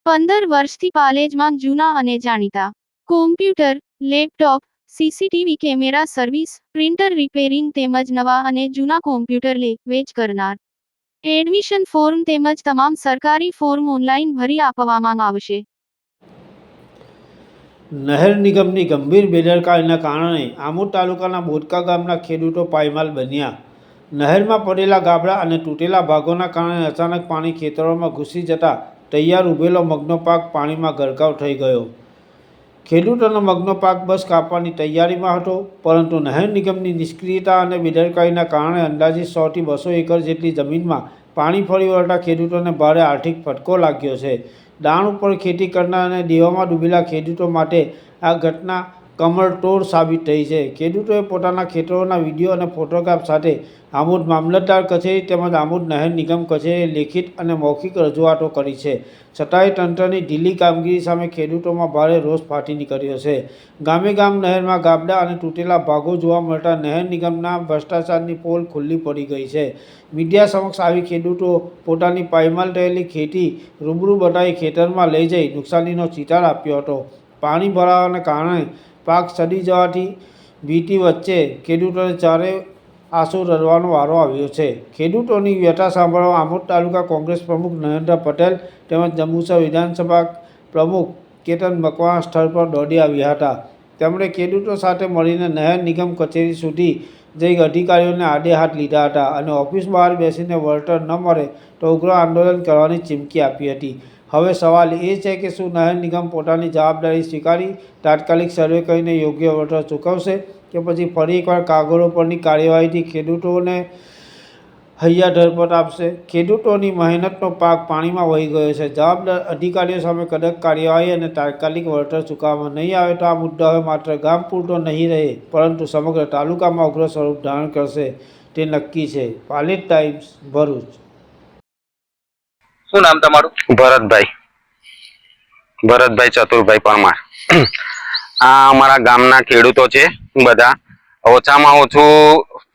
15 વર્ષથી પાલેજમાં જૂના અને જાણીતા computer, laptop, CCTV camera service, printer repairing તેમજ નવા અને જૂના કોમ્પ્યુટર લે-વેચ કરનાર. એડમિશન ફોર્મ તેમજ તમામ સરકારી ફોર્મ ઓનલાઈન ભરી આપવામાં આવશે. નહેર નિગમની ગંભીર બેદરકારીના કારણે આમોદ તાલુકાના બોદકા ગામના ખેડૂતો પાયમાલ બન્યા. નહેરમાં પડેલા ગાબડા અને તૂટેલા ભાગોના કારણે અચાનક પાણી ખેતરોમાં ઘૂસી જતા તૈયાર ઉભેલો મગનો પાક પાણીમાં ગરકાવ થઈ ગયો. ખેડૂતોનો મગનો પાક બસ કાપવાની તૈયારીમાં હતો, પરંતુ નહેર નિગમની નિષ્ક્રિયતા અને બેદરકારીના કારણે અંદાજિત 100 થી 200 એકર જેટલી જમીનમાં પાણી ફરી વળતા ખેડૂતોને ભારે આર્થિક ફટકો લાગ્યો છે. દાણ ઉપર ખેતી કરનાર અને દેવામાં ડૂબેલા ખેડૂતો માટે આ ઘટના કમરતોડ સાબિત થઈ છે. ખેડૂતોએ પોતાના ખેતરોના વિડીયો અને ફોટોગ્રાફ સાથે આમોદ મામલતદાર કચેરી તેમજ આમોદ નહેર નિગમ કચેરીએ લેખિત અને મૌખિક રજૂઆતો કરી છે. છતાંય તંત્રની ઢીલી કામગીરી સામે ખેડૂતોમાં ભારે રોષ ફાટી નીકળ્યો છે. ગામે ગામ નહેરમાં ગાબડા અને તૂટેલા ભાગો જોવા મળતા નહેર નિગમના ભ્રષ્ટાચારની પોલ ખુલ્લી પડી ગઈ છે. મીડિયા સમક્ષ આવી ખેડૂતો પોતાની પાયમાલ થયેલી ખેતી રૂબરૂ બતાવી ખેતરમાં લઈ જઈ નુકસાનીનો ચિતાર આપ્યો હતો. પાણી ભરાવાને કારણે પાક સડી જવાથી ભીતિ વચ્ચે ખેડૂતોને ચારે આંસુ રડવાનો વારો આવ્યો છે. ખેડૂતોની વ્યથા સાંભળવા આમોદ તાલુકા કોંગ્રેસ પ્રમુખ નરેન્દ્ર પટેલ તેમજ જંબુસર વિધાનસભા પ્રમુખ કેતન મકવાણા સ્થળ પર દોડી આવ્યા હતા. તેમણે ખેડૂતો સાથે મળીને નહેર નિગમ કચેરી સુધી જઈ અધિકારીઓને આડે હાથ લીધા હતા અને ઓફિસ બહાર બેસીને વળતર ન મળે તો ઉગ્ર આંદોલન કરવાની ચીમકી આપી હતી. હવે સવાલ એ છે કે શું નહેર નિગમ પોતાની જવાબદારી સ્વીકારી તાત્કાલિક સર્વે કરીને યોગ્ય વળતર ચૂકવશે કે પછી ફરી એકવાર કાગળો પરની કાર્યવાહીથી ખેડૂતોને હૈયા ધરપત આપશે? ખેડૂતોની મહેનતનો પાક પાણીમાં વહી ગયો છે. જવાબદાર અધિકારીઓ સામે કડક કાર્યવાહી અને તાત્કાલિક વળતર ચૂકવવામાં નહીં આવે તો આ મુદ્દો હવે માત્ર ગામ પૂરતો નહીં રહે, પરંતુ સમગ્ર તાલુકામાં ઉગ્ર સ્વરૂપ ધારણ કરશે તે નક્કી છે. પાલેજ ટાઈમ્સ, ભરૂચ. શું નામ તમારું? ભરતભાઈ ચતુરભાઈ પરમાર. આ અમારા ગામના ખેડૂતો છે બધા. ઓછામાં ઓછું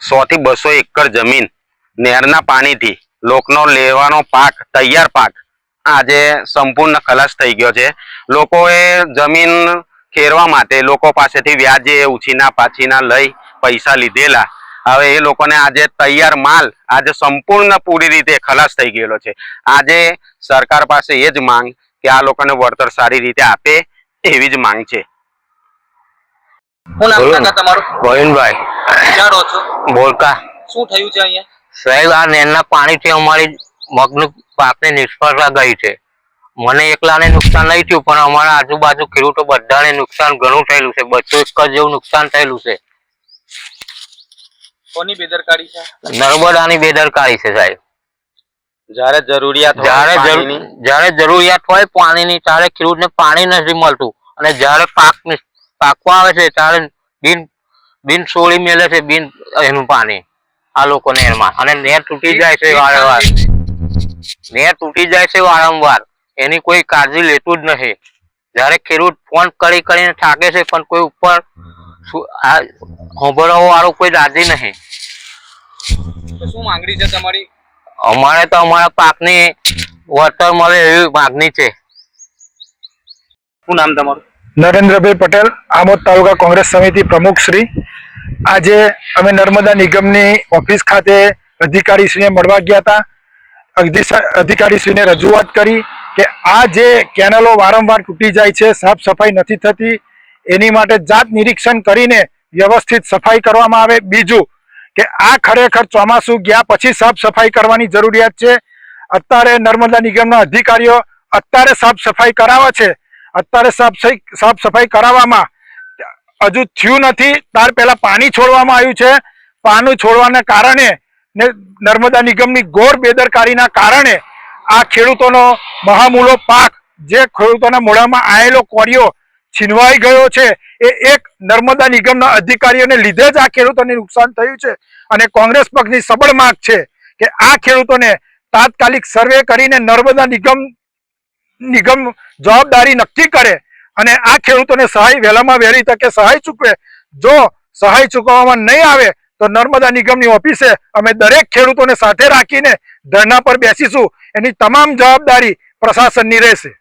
100 થી 200 એકર જમીન નહેરના પાણીથી લોકનો લેવાનો પાક, તૈયાર પાક આજે સંપૂર્ણ ખલાસ થઈ ગયો છે. લોકોએ જમીન ખેરવા માટે લોકો પાસેથી વ્યાજે ઉછીના પાછીના લઈ પૈસા લીધેલા. હવે એ લોકોને આજે તૈયાર માલ આજે સંપૂર્ણ પૂરી રીતે ખલાસ થઈ ગયેલો છે. આજે સરકાર પાસે એ જ માંગ કે આ લોકોને વળતર સારી રીતે આપે એવી જ માંગ છે. શું નામ કાકા તમારું? ગોવિંદભાઈ. ક્યાં રહો છો? બોલકા. શું થયું છે અહીંયા? સાહેબ, આ નહેરના પાણીથી અમારી મગનું પાકને નિષ્ફળતા ગઈ છે. મને એકલાને નુકસાન નહીં થયું, પણ અમારા આજુબાજુ ખેડૂતો બધાને નુકસાન ઘણું થયેલું છે. 200 એકર જેવું નુકસાન થયેલું છે. કોની બેદરકારી છે? નર્મદાની બેદરકારી છે સાહેબ. જ્યારે જરૂરિયાત હોય પાણીની ત્યારે ખેડૂતને પાણી નથી મળતું, અને જ્યારે પાકવા આવે છે ત્યારે બિન સોળી મેલે છે એનું પાણી આ લોકો નહેરમાં, અને નહેર તૂટી જાય છે વારંવાર. એની કોઈ કાળજી લેતું જ નથી. જ્યારે ખેડૂત ફોન કરીને થાકે છે, પણ કોઈ ઉપર સાંભળવા વાળું કોઈ રાજી નહીં. શું માંગણી છે તમારી? અમારે તો અમારા પાકની વળતર મળે એવી માંગણી છે. શું નામ તમારું? નરેન્દ્રભાઈ પટેલ, આમોદ તાલુકા કોંગ્રેસ સમિતિ પ્રમુખ શ્રી. આજે અમે નર્મદા નિગમની ઓફિસ ખાતે અધિકારીશ્રીને મળવા ગયા હતા. અધિકારીશ્રીને રજૂઆત કરી કે આ જે કેનલો વારંવાર તૂટી જાય છે, સાફ સફાઈ નથી થતી, એની માટે જાત નિરીક્ષણ કરીને વ્યવસ્થિત સફાઈ કરવામાં આવે. બીજું કે આ ખરેખર ચોમાસું ગયા પછી સાફ સફાઈ કરવાની જરૂરિયાત છે. અત્યારે નર્મદા નિગમના અધિકારીઓ અત્યારે સાફ સફાઈ કરાવે છે. અત્યારે સાફ સફાઈ કરાવવામાં હજુ થયું નથી, ત્યાર પહેલા પાણી છોડવામાં આવ્યું છે. પાણી છોડવાના કારણે ને નર્મદા નિગમની ઘોર બેદરકારીના કારણે આ ખેડૂતોનો મહામૂલો પાક, જે ખેડૂતોના મોઢામાં આવેલો કોળિયો છીનવાઈ ગયો છે, એ એક નર્મદા નિગમના અધિકારીઓને લીધે જ આ ખેડૂતોને નુકસાન થયું છે. અને કોંગ્રેસ પક્ષની સબળ માંગ છે કે આ ખેડૂતોને તાત્કાલિક સર્વે કરીને નર્મદા નિગમ જવાબદારી નક્કી કરે અને આ ખેડૂતોને સહાય વહેલામાં વહેલી તકે સહાય ચૂકવે. જો સહાય ચૂકવવામાં નહીં આવે તો નર્મદા નિગમની ઓફિસે અમે દરેક ખેડૂતોને સાથે રાખીને ધરણા પર બેસીશું. એની તમામ જવાબદારી પ્રશાસનની રહેશે.